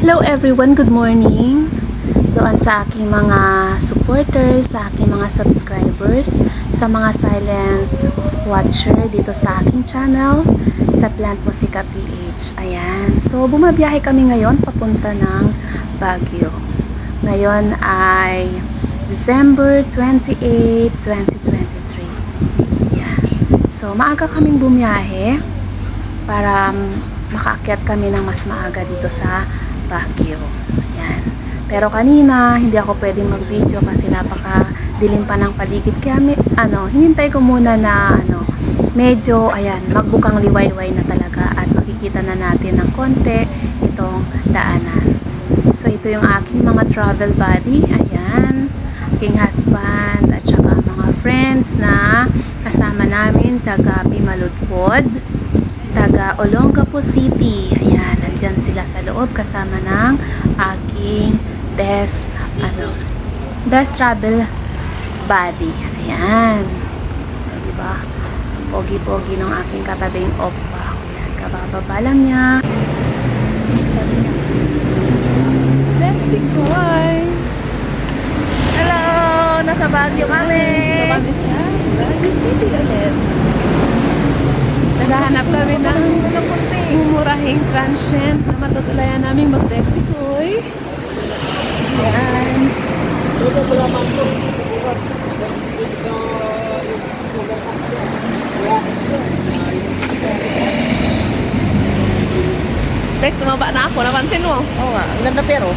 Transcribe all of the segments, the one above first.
Hello everyone, good morning. Doon sa aking mga supporters, sa aking mga subscribers, sa mga silent watcher dito sa aking channel, sa Plant Musica PH. Ayan. So, bumabiyahe kami ngayon papunta ng Baguio. Ngayon ay December 28, 2023. Ayan. So, maaga kaming bumiyahe para makaakyat kami ng mas maaga dito sa Baguio. Yan. Pero kanina, hindi ako pwedeng mag-video kasi napaka-dilim pa ng paligid. Kaya, hinintay ko muna na, medyo, ayan, magbukang liwayway na talaga at makikita na natin ng konti itong daanan. So, ito yung aking mga travel buddy. Ayan. Aking husband at saka mga friends na kasama namin taga Pimaludpod, taga Olongapo City. Ayan, nandyan sila sa loob kasama ng aking best travel buddy. Ayan. So, diba? Pogi-pogi ng aking katabing oppa. Ayan, kabababa lang niya. Mexico. Hello! Nasa Baguio kami! Sa Baguio City ulit. Naghahanap kami ng mumurahing transient na matutulayan namin mag-Mexico. Yan. Bex, tumaba na ako. Napansin mo? Oo nga, ang ganda pero.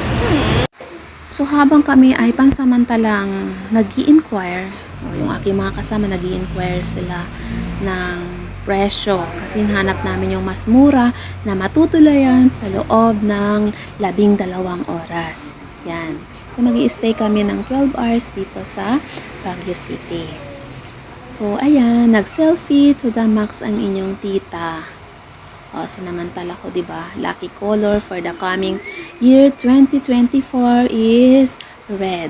So habang kami ay pansamantalang nag-i-inquire, yung aking mga kasama nag-i-inquire sila ng presyo kasi hinahanap namin yung mas mura na matutulayan sa loob ng 12 oras. Yan. So mag-i-stay kami ng 12 hours dito sa Baguio City. So ayan, nag-selfie to the max ang inyong tita. O, sinamantala ko, diba? Lucky color for the coming year 2024 is red.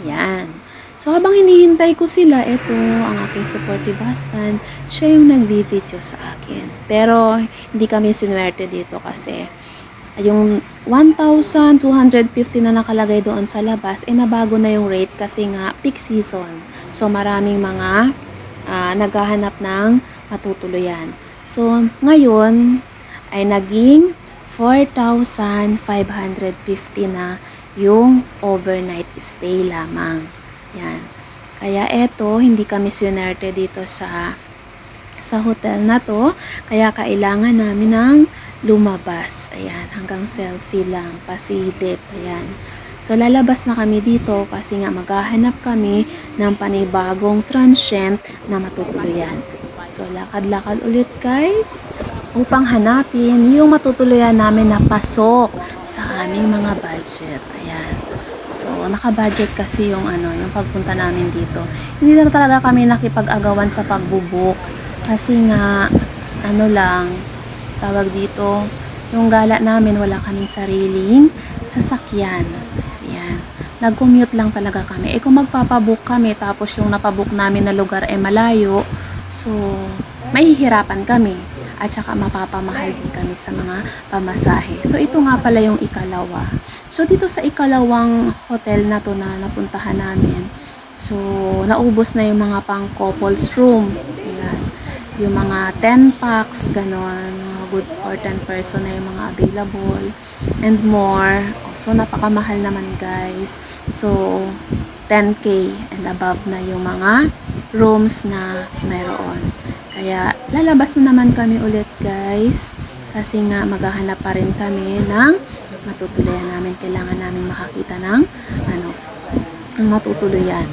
Ayan. So, habang hinihintay ko sila, ito, ang aking supportive husband, siya yung nag-video sa akin. Pero, hindi kami sinuwerte dito kasi yung 1,250 na nakalagay doon sa labas, nabago na yung rate kasi nga peak season. So, maraming mga naghahanap ng matutuluyan. So, ngayon ay naging 4,550 na yung overnight stay lamang. Yan. Kaya eto, hindi kami swinerte dito sa hotel na to. Kaya kailangan namin ng lumabas. Ayan, hanggang selfie lang, pasilip. Ayan. So, lalabas na kami dito kasi nga maghahanap kami ng panibagong transient na matutuluyan. So, lakad-lakad ulit guys upang hanapin yung matutuluyan namin na pasok sa aming mga budget. Ayan. So, naka-budget kasi yung yung pagpunta namin dito. Hindi na talaga kami nakipag-agawan sa pagbubuk kasi nga tawag dito, yung gala namin wala kaming sariling sasakyan. Ayan. Nag-commute lang talaga kami. Kung magpapabook kami tapos yung napabook namin na lugar malayo, so, mahihirapan kami at saka mapapamahal din kami sa mga pamasahe. So, ito nga pala yung ikalawa. So, dito sa ikalawang hotel na to na napuntahan namin, so, naubos na yung mga pang couples room. Ayan. Yung mga 10 packs, gano'n. Good for 10 person na yung mga available and more. So, napakamahal naman guys. So, 10K and above na yung mga rooms na meron. Kaya, lalabas na naman kami ulit guys. Kasi nga, maghahanap pa rin kami ng matutuluyan namin. Kailangan namin makakita ng ng matutuluyan.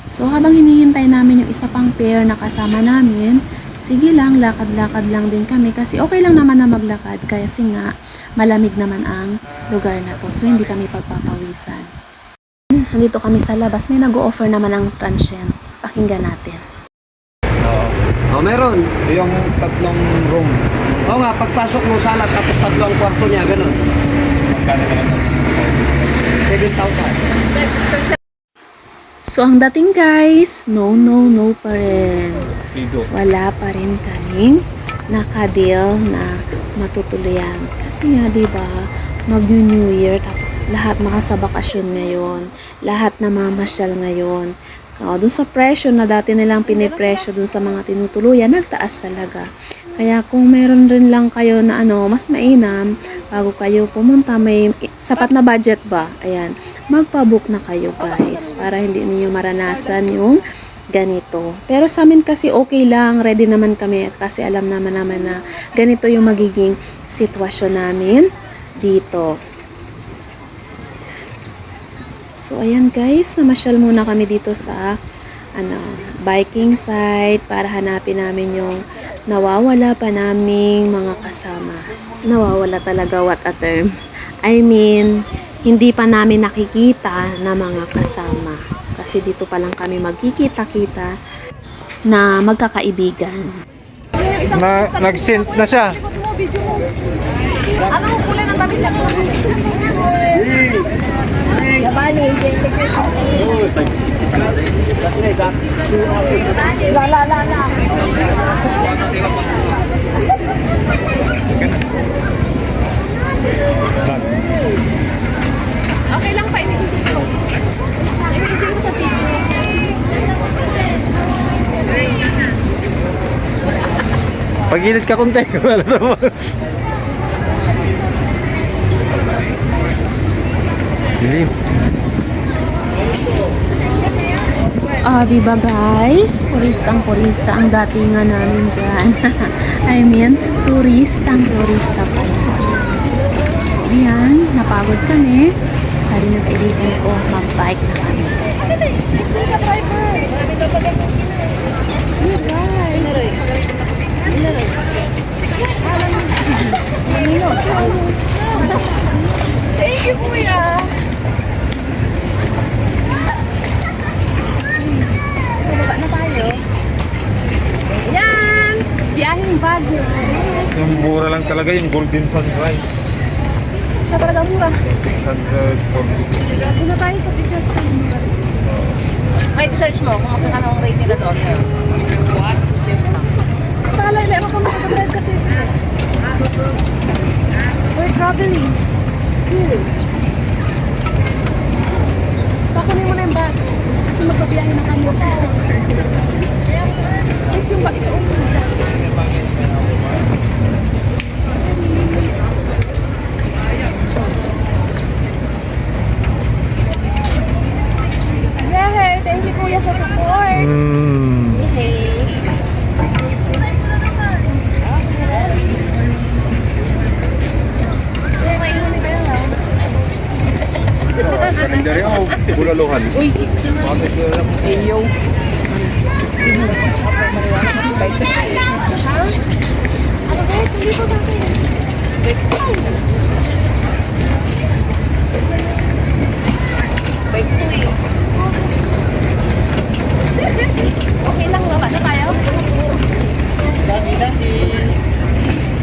So, habang hinihintay namin yung isa pang pair na kasama namin, sige lang, lakad-lakad lang din kami. Kasi okay lang naman na maglakad. Kasi nga, malamig naman ang lugar na to. So, hindi kami pagpapawisan. Nandito kami sa labas. May nag-o-offer naman ng transient. Pakinggan natin. Meron. Yung tatlong room. Oo nga, pagpasok mo sala tapos tatlo ang kwarto niya, gano'n. Magkano ka naman? 7,000. So, ang dating guys, no pa rin. Wala pa rin kaming nakadeal na matutuluyan. Kasi nga, diba, mag-New Year, tapos lahat makasabakasyon ngayon, lahat na mamasyal ngayon. Dun sa presyo na dati nilang pinipresyo dun sa mga tinutuluyan, nagtaas talaga. Kaya kung meron rin lang kayo na mas mainam, bago kayo pumunta, may sapat na budget ba? Ayan, magpa-book na kayo guys, para hindi niyo maranasan yung ganito. Pero sa amin kasi okay lang, ready naman kami kasi alam naman na ganito yung magiging sitwasyon namin dito. So ayan guys, namasyal muna kami dito sa biking site para hanapin namin yung nawawala pa naming mga kasama. Nawawala talaga, what a term. I mean, hindi pa namin nakikita na mga kasama. Kasi dito pa lang kami magkikita-kita na magkakaibigan. Nag-sync na siya. Ano ang kulay ng damit niya? Okay lang pa, ini-edit ko. I-edit ko sa video. Pagilid ka konti. Wala naman. Dilim. Diba guys? Puristang-purista ang datingan namin dyan. I mean, turista pa. So, ayan, napagod kami. Sabi ng kaibigan ko, mag-bike na kami. Thank you, kuya. So, baba na tayo. Ayan! Biyaheng Baguio. Yung mura lang talaga yung Golden Sunrise. Siya talaga mura. 646. Doon na tayo sa pictures camera. Wait, search mo kung magkakano ang rate nila doon. What? Pictures lang. Saka lang, mo kung magkakabred kasi sila. We're traveling to. Pakunin mo na yung bag. Kasi magbabiyahe na kami. Wait, yung bag ito. Yay! Thank you, kuya, sa support. Yay! Dari ako, Bulaluhan. Uy, 60 na. Iyo. Okay lang, baba na tayo.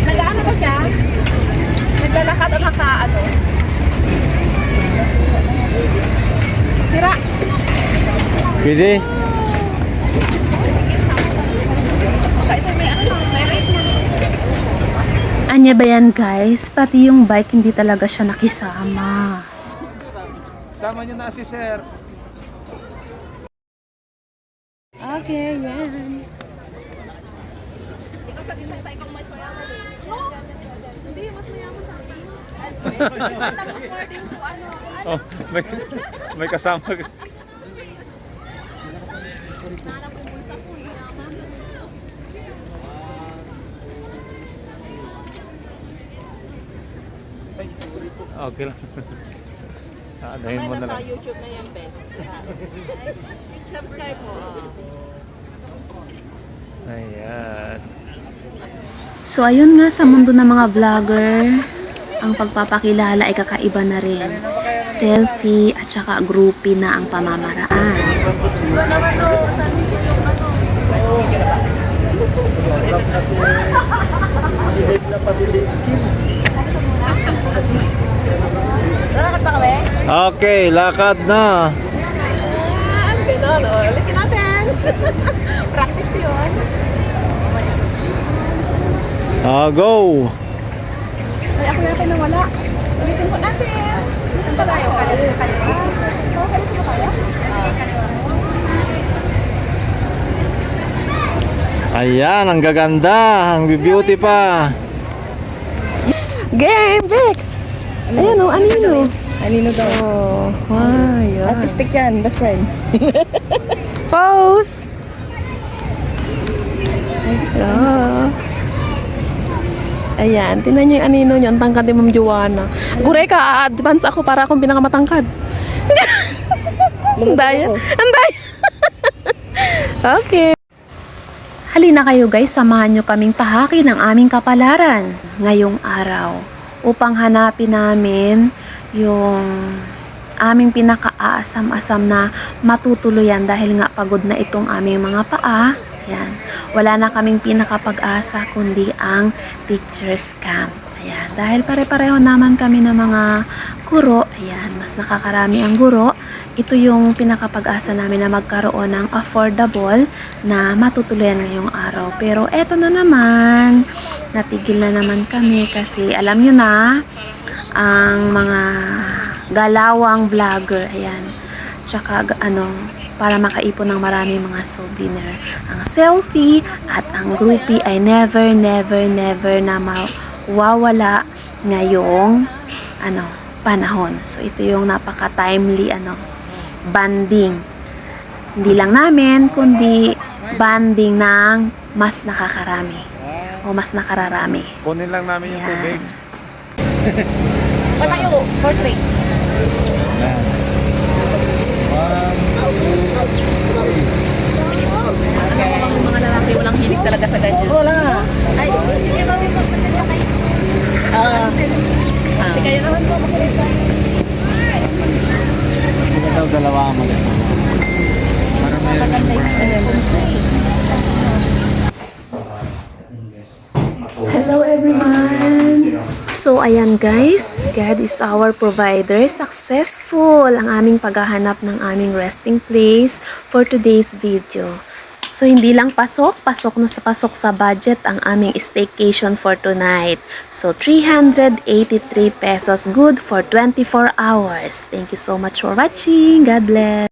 Nag-ano ba siya? Naglalakad o naka-ano? Sira. Pwede? Anya ba yan guys? Pati yung bike hindi talaga siya nakisama. Sama niyo na si sir. Okay, yan. Hindi, mas mayaman sa akin. Oh, may kasama. Okay lang. Adahin mo na lang. YouTube na yan, best. Subscribe mo. Ayan. So ayun nga, sa mundo ng mga vlogger, ang pagpapakilala ay kakaiba na rin. Selfie at saka groupie na ang pamamaraan. Lalakad pa kami? Okay, lakad na. Ang gano'n, ulitin natin. Practice yun. Go! Ay, ako yata nawala. Ulitin po natin. Saan pa tayo? Kaliwa. Kaliwa ba tayo? Ayan, ang gaganda. Ang beauty pa. Game, Bex! Ayan o, anino? Anino daw? Oh, ay, Artistic yan, best friend. Pose! Yeah. Ayan, tinan niyo yung anino niyo. Ang tangkad ni Ma'am Joanna. Gure ka, a-advance ako para akong pinakamatangkad. Ang daya. Ang daya. Okay. Halina kayo guys, samahan nyo kaming tahaki ng aming kapalaran ngayong araw upang hanapin namin yung aming pinaka-aasam-asam na matutuluyan dahil nga pagod na itong aming mga paa. Ayan. Wala na kaming pinakapag-asa kundi ang teacher's camp. Ayan. Dahil pare-pareho naman kami ng mga guro. Ayan. Mas nakakarami ang guro. Ito yung pinakapag-asa namin na magkaroon ng affordable na matutuluyan ngayong araw. Pero eto na naman. Natigil na naman kami kasi alam nyo na ang mga galawang vlogger. Ayan. Tsaka para makaipon ng maraming mga souvenir. Ang selfie at ang groupie ay never na mawawala ngayong panahon. So ito yung napaka-timely banding. Hindi lang namin kundi banding ng mas nakakarami o mas nakararami. Kunin lang namin yung Ayan. tubig. Patayo, portrait. Mga lalaki walang hilig talaga sa ganyan. Wala. Ay, sige, mami, magpasensya kayo. Kasi kayo naman po, Hindi daw dalawa ang maganda. Para Hello everyone! So ayan guys, God is our provider. Successful ang aming paghahanap ng aming resting place for today's video. So hindi lang pasok na pasok sa budget ang aming staycation for tonight. So 383 pesos, good for 24 hours. Thank you so much for watching. God bless!